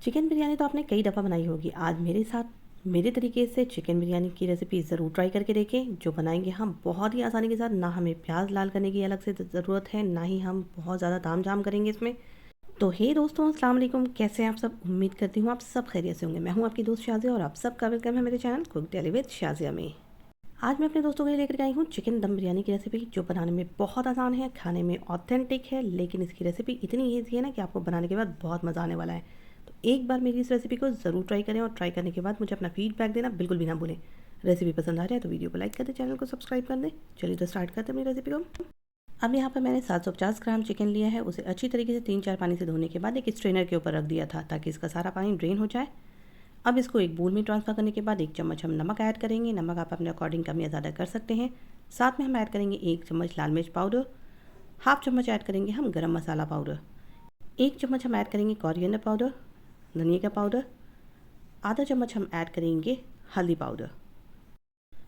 Chicken biryani तो आपने कई दफ़ा बनाई होगी। आज मेरे साथ मेरे तरीके से चिकन बिरयानी की रेसिपी ज़रूर ट्राई करके देखें, जो बनाएंगे हम बहुत ही आसानी के साथ। ना हमें प्याज लाल करने की अलग से ज़रूरत है, ना ही हम बहुत ज़्यादा ताम झाम करेंगे इसमें। तो हे दोस्तों, अस्सलाम वालेकुम। कैसे हैं आप सब? उम्मीद करती हूँ आप सब खैरियत से होंगे। मैं हूँ आपकी दोस्त शाज़िया और आप सबका वेलकम है मेरे channel cook daily with Shazia में। आज मैं अपने दोस्तों के लिए लेकर के आई हूँ चिकन दम बिरयानी की रेसिपी, जो बनाने में बहुत आसान है, खाने में ऑथेंटिक है, लेकिन इसकी रेसिपी इतनी ईजी है ना कि आपको बनाने के बाद बहुत मज़ा आने वाला है। तो एक बार मेरी इस रेसिपी को ज़रूर ट्राई करें और ट्राई करने के बाद मुझे अपना फीडबैक देना बिल्कुल भी ना भूलें। रेसिपी पसंद आ जाए तो वीडियो को लाइक कर दें, चैनल को सब्सक्राइब कर दें। चलिए तो स्टार्ट करते हैं अपनी रेसिपी को। अब यहाँ पर मैंने 750 ग्राम चिकन लिया है। उसे अच्छी तरीके से 3-4 पानी से धोने के बाद एक स्ट्रेनर के ऊपर रख दिया था, ताकि इसका सारा पानी ड्रेन हो जाए। अब इसको एक बोल में ट्रांसफ़र करने के बाद 1 चम्मच हम नमक ऐड करेंगे। नमक आप अपने अकॉर्डिंग कम या ज़्यादा कर सकते हैं। साथ में हम ऐड करेंगे 1 चम्मच लाल मिर्च पाउडर, हाफ चम्मच ऐड करेंगे हम गरम मसाला पाउडर, 1 चम्मच हम ऐड करेंगे कोरिएंडर पाउडर, धनिया का पाउडर, आधा चम्मच हम ऐड करेंगे हल्दी पाउडर,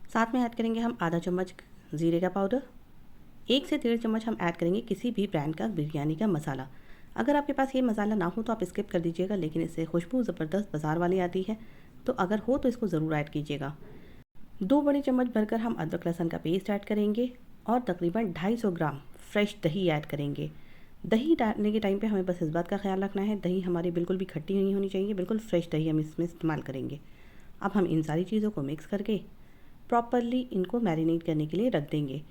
साथ में ऐड करेंगे हम आधा चम्मच ज़ीरे का पाउडर, 1 से 1.5 चम्मच हम ऐड करेंगे किसी भी ब्रांड का बिरयानी का मसाला। अगर आपके पास ये मसाला ना हो तो आप स्किप कर दीजिएगा, लेकिन इससे खुशबू ज़बरदस्त बाज़ार वाली आती है, तो अगर हो तो इसको ज़रूर ऐड कीजिएगा। 2 बड़े चम्मच भरकर हम अदरक लहसुन का पेस्ट ऐड करेंगे और तकरीबन 250 ग्राम फ्रेश दही ऐड करेंगे। दही डालने के टाइम पे हमें बस इस बात का ख्याल रखना है, दही हमारी बिल्कुल भी खट्टी नहीं होनी चाहिए, बिल्कुल फ्रेश दही हम इसमें इस्तेमाल करेंगे। अब हम इन सारी चीज़ों को मिक्स करके प्रॉपरली इनको मैरिनेट करने के लिए रख देंगे।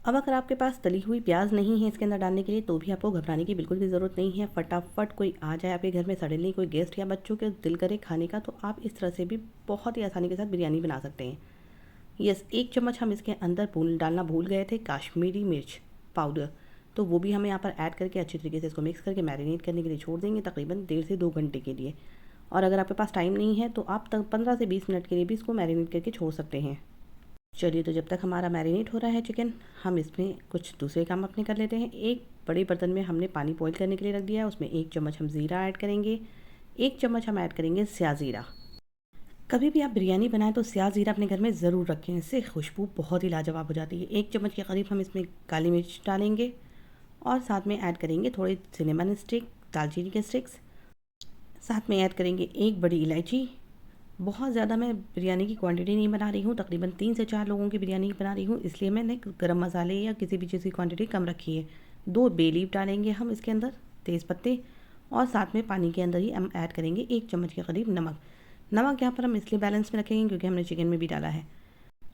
अब अगर आपके पास तली हुई प्याज नहीं है इसके अंदर डालने के लिए, तो भी आपको घबराने की बिल्कुल भी ज़रूरत नहीं है। फटाफट कोई आ जाए आपके घर में सडनली, कोई गेस्ट या बच्चों के दिल करे खाने का, तो आप इस तरह से भी बहुत ही आसानी के साथ बिरयानी बना सकते हैं। यस, 1 चम्मच हम इसके अंदर डालना भूल गए थे कश्मीरी मिर्च पाउडर, तो वो भी हमें यहाँ पर ऐड करके अच्छी तरीके से इसको मिक्स करके मैरिनेट करने के लिए छोड़ देंगे, तकरीबन 1.5 से 2 घंटे के लिए। और अगर आपके पास टाइम नहीं है तो आप 15 से 20 मिनट के लिए भी इसको मैरिनेट करके छोड़ सकते हैं। चलिए, तो जब तक हमारा मैरिनेट हो रहा है चिकन, हम इसमें कुछ दूसरे काम अपने कर लेते हैं। एक बड़े बर्तन में हमने पानी बॉईल करने के लिए रख दिया है। उसमें 1 चम्मच हम ज़ीरा ऐड करेंगे, 1 चम्मच हम ऐड करेंगे स्या ज़ीरा। कभी भी आप बिरयानी बनाएं तो स्या ज़ीरा अपने घर में ज़रूर रखें, इससे खुशबू बहुत ही लाजवाब हो जाती है। 1 चम्मच के करीब हम इसमें काली मिर्च डालेंगे और साथ में ऐड करेंगे थोड़े सिनेमन स्टिक, दालचीनी के स्टिक्स। साथ में ऐड करेंगे 1 बड़ी इलायची। बहुत ज़्यादा मैं बिरयानी की क्वांटिटी नहीं बना रही हूँ, तकरीबन 3 से 4 लोगों की बिरयानी बना रही हूँ, इसलिए मैंने गरम मसाले या किसी भी चीज़ की क्वांटिटी कम रखी है। 2 बे लीफ डालेंगे हम इसके अंदर, तेज़ पत्ते, और साथ में पानी के अंदर ही हम ऐड करेंगे 1 चम्मच के करीब नमक। नमक यहाँ पर हम इसलिए बैलेंस में रखेंगे क्योंकि हमने चिकन में भी डाला है।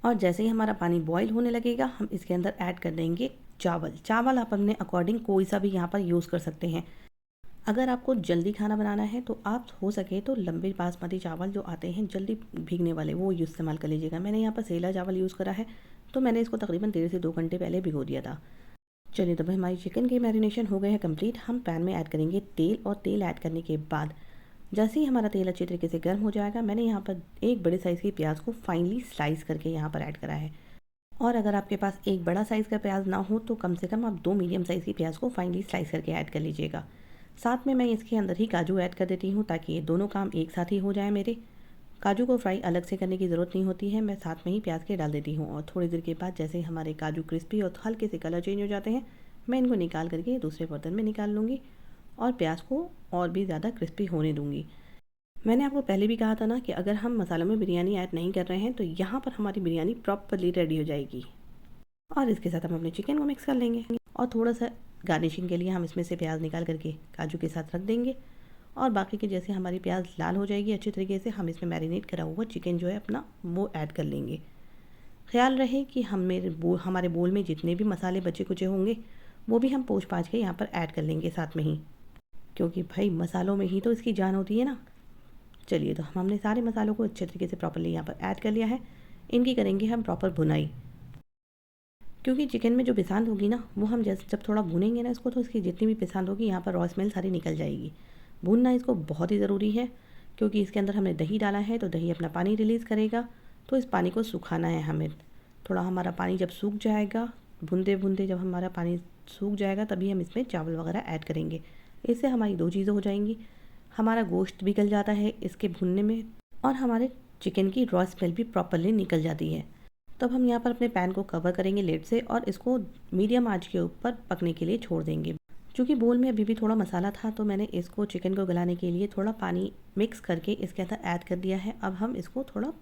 और जैसे ही हमारा पानी बॉयल होने लगेगा, हम इसके अंदर ऐड कर देंगे चावल। चावल आप अपने अकॉर्डिंग कोई सा भी यहाँ पर यूज़ कर सकते हैं। अगर आपको जल्दी खाना बनाना है तो आप हो सके तो लंबे बासमती चावल जो आते हैं जल्दी भीगने वाले, वो इस्तेमाल कर लीजिएगा। मैंने यहाँ पर सेला चावल यूज़ करा है, तो मैंने इसको तकरीबन 1.5 से 2 घंटे पहले भिगो दिया था। चलिए, तब हमारी चिकन की मैरिनेशन हो गए हैं कंप्लीट। हम पैन में ऐड करेंगे तेल, और तेल ऐड करने के बाद जैसे ही हमारा तेल अच्छी तरीके से गर्म हो जाएगा, मैंने यहाँ पर एक बड़े साइज़ की प्याज को फाइनली स्लाइस करके यहाँ पर ऐड करा है। और अगर आपके पास एक बड़ा साइज़ का प्याज ना हो तो कम से कम आप 2 मीडियम साइज़ की प्याज को फाइनली स्लाइस करके ऐड कर लीजिएगा। साथ में मैं इसके अंदर ही काजू ऐड कर देती हूँ, ताकि ये दोनों काम एक साथ ही हो जाए मेरे। काजू को फ्राई अलग से करने की ज़रूरत नहीं होती है, मैं साथ में ही प्याज के डाल देती हूँ। और थोड़ी देर के बाद जैसे हमारे काजू क्रिस्पी और हल्के से कलर चेंज हो जाते हैं, मैं इनको निकाल करके दूसरे बर्तन में निकाल लूँगी और प्याज को और भी ज़्यादा क्रिस्पी होने दूँगी। मैंने आपको पहले भी कहा था ना कि अगर हम मसालों में बिरयानी ऐड नहीं कर रहे हैं तो यहाँ पर हमारी बिरयानी प्रॉपरली रेडी हो जाएगी। और इसके साथ हम अपने चिकन को मिक्स कर लेंगे, और थोड़ा सा गार्निशिंग के लिए हम इसमें से प्याज निकाल करके काजू के साथ रख देंगे। और बाकी के जैसे हमारी प्याज लाल हो जाएगी अच्छी तरीके से, हम इसमें मैरिनेट करा हुआ चिकन जो है अपना, वो ऐड कर लेंगे। ख्याल रहे कि हमारे बोल में जितने भी मसाले बचे कुचे होंगे, वो भी हम पोंछ पाछ के यहाँ पर ऐड कर लेंगे साथ में ही, क्योंकि भाई मसालों में ही तो इसकी जान होती है ना। चलिए, तो हमने सारे मसालों को अच्छे तरीके से प्रॉपरली यहाँ पर ऐड कर लिया है। इनकी करेंगे हम प्रॉपर भुनाई, क्योंकि चिकन में जो पिसांद होगी ना, वो हम जब थोड़ा भूनेंगे ना इसको, तो इसकी जितनी भी पिसांद होगी यहाँ पर रॉ स्मेल सारी निकल जाएगी। भूनना इसको बहुत ही ज़रूरी है, क्योंकि इसके अंदर हमने दही डाला है, तो दही अपना पानी रिलीज़ करेगा, तो इस पानी को सुखाना है हमें। थोड़ा हमारा पानी जब सूख जाएगा, भूनते भूनते जब हमारा पानी सूख जाएगा, तभी हम इसमें चावल वगैरह ऐड करेंगे। इससे हमारी 2 चीज़ें हो जाएंगी, हमारा गोश्त भी गल जाता है इसके भूनने में, और हमारे चिकन की रॉ स्मेल भी प्रॉपरली निकल जाती है। तब हम यहाँ पर अपने पैन को कवर करेंगे लेड से, और इसको मीडियम आंच के ऊपर पकने के लिए छोड़ देंगे। चूँकि बोल में अभी भी थोड़ा मसाला था तो मैंने इसको चिकन को गलाने के लिए थोड़ा पानी मिक्स करके इसके अंदर ऐड कर दिया है। अब हम इसको थोड़ा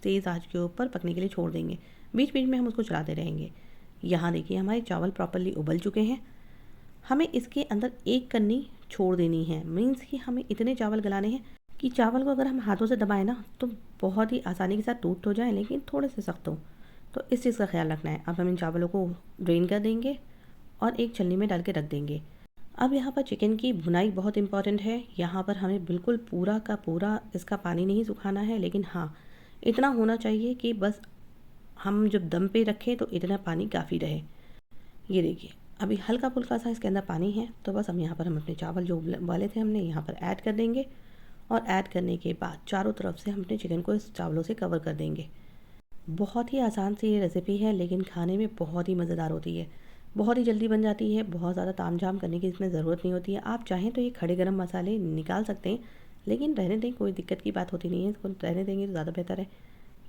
तेज़ आंच के ऊपर पकने के लिए छोड़ देंगे। बीच बीच में हम उसको चलाते रहेंगे। यहाँ देखिए हमारे चावल प्रॉपर्ली उबल चुके हैं। हमें इसके अंदर एक कन्नी छोड़ देनी है, मीन्स कि हमें इतने चावल गलाने हैं कि चावल को अगर हम हाथों से दबाएं ना तो बहुत ही आसानी के साथ टूट हो जाए, लेकिन थोड़े से सख्त हो। तो इस चीज़ का ख्याल रखना है। अब हम इन चावलों को ड्रेन कर देंगे और एक छलनी में डाल के रख देंगे। अब यहाँ पर चिकन की भुनाई बहुत इंपॉर्टेंट है। यहाँ पर हमें बिल्कुल पूरा का पूरा इसका पानी नहीं सुखाना है, लेकिन हाँ इतना होना चाहिए कि बस हम जब दम पे रखें तो इतना पानी काफ़ी रहे। ये देखिए अभी हल्का फुल्का सा इसके अंदर पानी है, तो बस हम अपने चावल जो उबाले थे हमने यहाँ पर ऐड कर देंगे। और ऐड करने के बाद चारों तरफ से हम अपने चिकन को इस चावलों से कवर कर देंगे। बहुत ही आसान सी ये रेसिपी है, लेकिन खाने में बहुत ही मज़ेदार होती है। बहुत ही जल्दी बन जाती है, बहुत ज़्यादा तामझाम करने की इसमें ज़रूरत नहीं होती है। आप चाहें तो ये खड़े गरम मसाले निकाल सकते हैं, लेकिन रहने दें, कोई दिक्कत की बात होती नहीं है। इसको रहने देंगे तो ज़्यादा बेहतर है।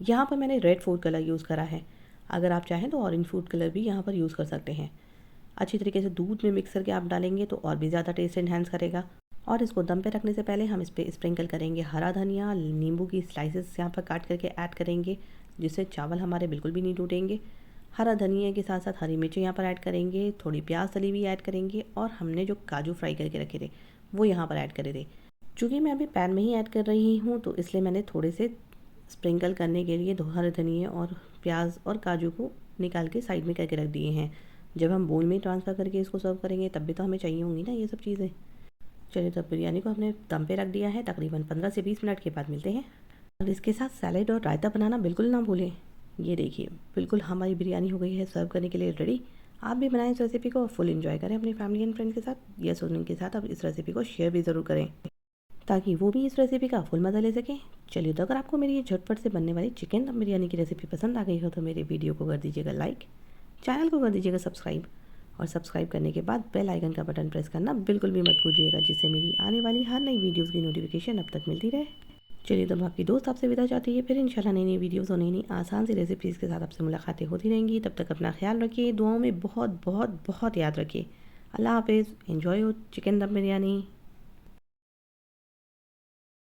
यहाँ पर मैंने रेड फूड कलर यूज़ करा है। अगर आप चाहें तो ऑरेंज फूड कलर भी यहाँ पर यूज़ कर सकते हैं। अच्छी तरीके से दूध में मिक्स करके आप डालेंगे तो और भी ज़्यादा टेस्ट इन्हेंस करेगा। और इसको दम पे रखने से पहले हम इस पर स्प्रिंकल करेंगे हरा धनिया, नींबू की स्लाइसेस यहाँ पर काट करके ऐड करेंगे, जिससे चावल हमारे बिल्कुल भी नहीं टूटेंगे। हरा धनिया के साथ साथ हरी मिर्ची यहाँ पर ऐड करेंगे, थोड़ी प्याज तली हुई ऐड करेंगे, और हमने जो काजू फ्राई करके रखे थे वो यहाँ पर ऐड करे थे। चूँकि मैं अभी पैन में ही ऐड कर रही हूँ तो इसलिए मैंने थोड़े से स्प्रिंकल करने के लिए हरे धनिया और प्याज और काजू को निकाल के साइड में करके रख दिए हैं। जब हम बोल में ट्रांसफ़र करके इसको सर्व करेंगे तब भी तो हमें चाहिए होंगी ना ये सब चीज़ें। चलिए तो बिरयानी को हमने दम पे रख दिया है। तकरीबन 15 से 20 मिनट के बाद मिलते हैं। और इसके साथ सैलेड और रायता बनाना बिल्कुल ना भूलें। ये देखिए बिल्कुल हमारी बिरयानी हो गई है सर्व करने के लिए रेडी। आप भी बनाएं इस रेसिपी को और फुल एंजॉय करें अपनी फैमिली एंड फ्रेंड के साथ। यस, उनके साथ आप इस रेसिपी को शेयर भी ज़रूर करें ताकि वो भी इस रेसिपी का फुल मज़ा ले सकें। चलिए तो अगर आपको मेरी ये झटपट से बनने वाली चिकन दम बिरयानी की रेसिपी पसंद आ गई हो तो मेरे वीडियो को कर दीजिएगा लाइक, चैनल को कर दीजिएगा सब्सक्राइब, और सब्सक्राइब करने के बाद बेल आइकन का बटन प्रेस करना बिल्कुल भी मत भूलिएगा, जिससे मेरी आने वाली हर नई वीडियोस की नोटिफिकेशन अब तक मिलती रहे। चलिए तो मैं आपकी दोस्त आपसे विदा चाहती है। फिर इंशाल्लाह नई नई वीडियोस और नई नई आसान सी रेसिपीज़ के साथ आपसे मुलाकातें होती रहेंगी। तब तक अपना ख्याल रखिए, दुआओं में बहुत बहुत बहुत याद रखिए। अल्लाह हाफिज़। एंजॉय हो चिकन दम बिरयानी।